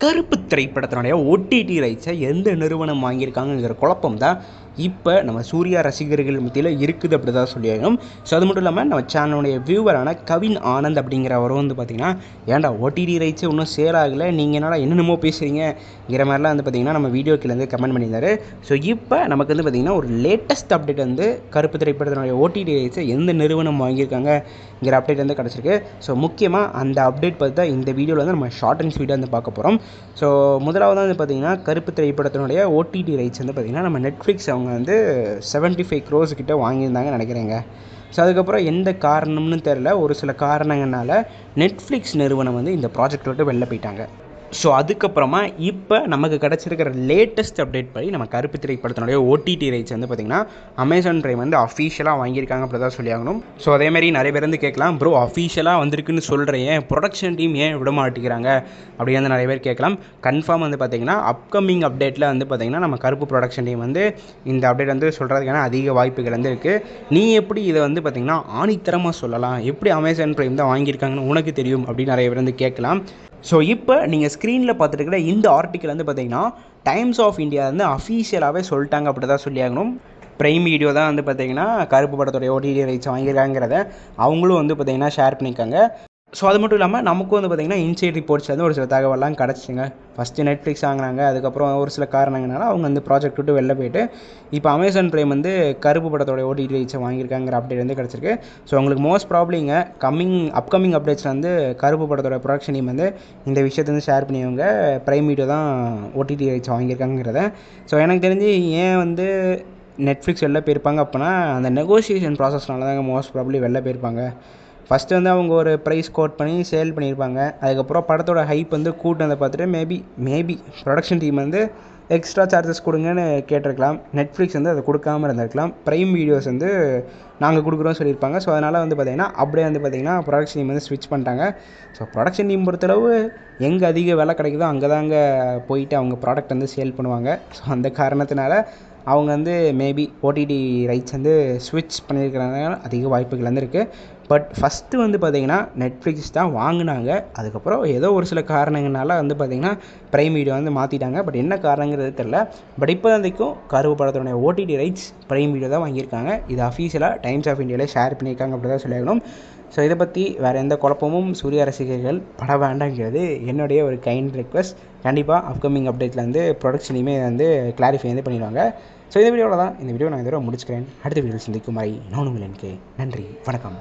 கருப்பு திரைப்படத்தினுடைய ஓடிடி ரைட்ஸை எந்த நிறுவனம் வாங்கியிருக்காங்கங்கிற குழப்பம் தான் இப்போ நம்ம சூர்யா ரசிகர்கள் மத்தியில் இருக்குது அப்படி தான் சொல்லியாகணும். ஸோ அது மட்டும் இல்லாமல் நம்ம சேனலுடைய வியூவரான கவின் ஆனந்த் அப்படிங்கிறவரும் வந்து பார்த்திங்கன்னா, ஏன்டா ஓடிடி ரைட்ஸு இன்னும் சேல் ஆகலை, நீங்கள் என்னடா என்னென்னமோ பேசுகிறீங்கிற மாதிரிலாம் வந்து பார்த்திங்கன்னா நம்ம வீடியோக்கிலேருந்து கமெண்ட் பண்ணியிருந்தாரு. ஸோ இப்போ நமக்கு வந்து பார்த்திங்கன்னா ஒரு லேட்டஸ்ட் அப்டேட் வந்து கருப்பு திரைப்படத்தினுடைய ஓடிடி ரைட்ஸை எந்த நிறுவனம் வாங்கியிருக்காங்கங்கிற அப்டேட் வந்து கிடச்சிருக்கு. ஸோ முக்கியமாக அந்த அப்டேட் பார்த்து தான் இந்த வீடியோவில் வந்து நம்ம ஷார்ட் அண்ட் ஸ்வீட்டாக வந்து பார்க்க போகிறோம். ஸோ முதலாவது வந்து பார்த்திங்கன்னா கருப்பு திரைப்படத்தினுடைய ஓடிடி ரைட்ஸ் வந்து பார்த்திங்கன்னா நம்ம நெட்ஃப்ளிக்ஸ் அவங்க வந்து 75 crores கிட்ட வாங்கியிருந்தாங்கன்னு நினைக்கிறேங்க. ஸோ அதுக்கப்புறம் எந்த காரணம்னு தெரில, ஒரு சில காரணங்களால நெட்ஃப்ளிக்ஸ் நிறுவனம் வந்து இந்த ப்ராஜெக்ட் விட்டு வெளில போயிட்டாங்க. ஸோ அதுக்கப்புறமா இப்போ நமக்கு கிடச்சிருக்கிற லேட்டஸ்ட் அப்டேட் படி நம்ம கருப்பு திரைப்படத்தினுடைய ஓடிடி ரைட்ஸ் வந்து பார்த்திங்கன்னா அமேசான் பிரைம் வந்து அஃபீஷியலாக வாங்கியிருக்காங்க அப்படி தான் சொல்லி ஆகணும். ஸோ அதேமாதிரி நிறைய பேர் வந்து கேட்கலாம், ப்ரோ அஃபீஷியலாக வந்திருக்குன்னு சொல்கிறேன், ப்ரொடக்ஷன் டீம் ஏன் விட மாட்டேங்கிறாங்க அப்படின்னு வந்து நிறைய பேர் கேட்கலாம். கன்ஃபார்ம் வந்து பார்த்திங்கன்னா அப்கமிங் அப்டேட்டில் வந்து பார்த்திங்கன்னா நம்ம கருப்பு ப்ரொடக்ஷன் டீம் வந்து இந்த அப்டேட் வந்து சொல்கிறதுக்கான அதிக வாய்ப்புகள் வந்து இருக்குது. நீ எப்படி இதை வந்து பார்த்திங்கன்னா ஆணித்தரமாக சொல்லலாம், எப்படி அமேசான் பிரைம் தான் வாங்கியிருக்காங்கன்னு உனக்கு தெரியும் அப்படின்னு நிறைய பேர் வந்து கேட்கலாம். ஸோ இப்போ நீங்கள் ஸ்க்ரீனில் பார்த்துட்டு இருக்கிற இந்த ஆர்டிக்கல் வந்து பார்த்தீங்கன்னா டைம்ஸ் ஆஃப் இந்தியா வந்து அஃபீஷியலாகவே சொல்லிட்டாங்க அப்படி தான் சொல்லியாகணும். ப்ரைம் வீடியோ தான் வந்து பார்த்திங்கன்னா கருப்பு படத்தோடைய ஓடிடி ரைட்ஸ் வாங்கியிருக்காங்கிறத அவங்களும் வந்து பார்த்திங்கன்னா ஷேர் பண்ணியிருக்காங்க. ஸோ அது மட்டும் இல்லாமல் நமக்கும் வந்து பார்த்திங்கன்னா இன்சைட் ரிப்போர்ட்ஸ்லேருந்து ஒரு சில தகவலாம் கிடச்சிங்க. ஃபஸ்ட்டு நெட்ஃப்ளிக்ஸ் வாங்கினாங்க, அதுக்கப்புறம் ஒரு சில காரணங்களால அவங்க வந்து ப்ராஜெக்ட் விட்டு வெளில போயிட்டு இப்போ அமேசான் பிரைம் வந்து கருப்பு படத்தோட ஓடிடி ரைட்ஸை வாங்கியிருக்காங்கிற அப்டேட் வந்து கிடச்சிருக்கு. ஸோ உங்களுக்கு மோஸ்ட் ப்ராப்ளிங்க அப்கமிங் அப்டேட்ஸில் வந்து கருப்பு படத்தோட ப்ரொடக்ஷன் டீம் வந்து இந்த விஷயத்தை வந்து ஷேர் பண்ணியவங்க ப்ரைம் வீடியோ தான் ஓடிடி ரைட்ஸ் வாங்கியிருக்காங்கிறத. ஸோ எனக்கு தெரிஞ்சு ஏன் வந்து நெட்ஃப்ளிக்ஸ் வெளில போயிருப்பாங்க அப்படின்னா அந்த நெகோசியேஷன் ப்ராசஸ்னால தாங்க மோஸ்ட் ப்ராப்ளி வெளில போயிருப்பாங்க. ஃபஸ்ட்டு வந்து அவங்க ஒரு ப்ரைஸ் கோட் பண்ணி சேல் பண்ணியிருப்பாங்க. அதுக்கப்புறம் படத்தோட ஹைப் வந்து கூட்டினதை பார்த்துட்டு மேபி ப்ரொடக்ஷன் டீம் வந்து எக்ஸ்ட்ரா சார்ஜஸ் கொடுங்கன்னு கேட்டிருக்கலாம். நெட்ஃப்ளிக்ஸ் வந்து அதை கொடுக்காமல் இருந்திருக்கலாம். ப்ரைம் வீடியோஸ் வந்து நாங்கள் கொடுக்குறோம் சொல்லியிருப்பாங்க. ஸோ அதனால் வந்து பார்த்திங்கன்னா அப்படியே வந்து பார்த்திங்கன்னா ப்ரொடக்ஷன் டீம் வந்து ஸ்விட்ச் பண்ணிட்டாங்க. ஸோ ப்ரொடக்ஷன் டீம் பொறுத்தளவு எங்கே அதிக விலை கிடைக்குதோ அங்கே தாங்க போயிட்டு அவங்க ப்ராடக்ட் வந்து சேல் பண்ணுவாங்க. ஸோ அந்த காரணத்தினால அவங்க வந்து மேபி ஓடிடி ரைட்ஸ் வந்து ஸ்விட்ச் பண்ணியிருக்கிறாங்க, அதிக வாய்ப்புகள் வந்து இருக்குது. பட் ஃபஸ்ட்டு வந்து பார்த்திங்கன்னா நெட்ஃப்ளிக்ஸ் தான் வாங்கினாங்க. அதுக்கப்புறம் ஏதோ ஒரு சில காரணங்களால வந்து பார்த்திங்கன்னா ப்ரைம் வீடியோ வந்து மாற்றிட்டாங்க. பட் என்ன காரணங்கிறது தெரில. பட் இப்போ வரைக்கும் கருப்பு படத்தோடைய ஓடிடி ரைட்ஸ் ப்ரைம் வீடியோ தான் வாங்கியிருக்காங்க. இது அஃபீஷியலாக டைம்ஸ் ஆஃப் இந்தியாவில் ஷேர் பண்ணியிருக்காங்க அப்படி தான் சொல்லியாகணும். ஸோ இதை பற்றி வேறு எந்த குழப்பமும் சூர்யா ரசிகர்கள் பட வேண்டாங்கிறது என்னுடைய ஒரு கைண்ட் ரெக்வஸ்ட். கண்டிப்பாக அப்கமிங் அப்டேட்டில் வந்து ப்ரொடக்ஷனையுமே வந்து கிளாரிஃபை வந்து பண்ணிடுவாங்க. ஸோ இந்த வீடியோவில் தான் இந்த வீடியோ நான் இதோட முடிச்சுக்கிறேன். அடுத்த வீடியோவில் சந்திக்கும் வரை நான் உங்கள் NK. நன்றி, வணக்கம்.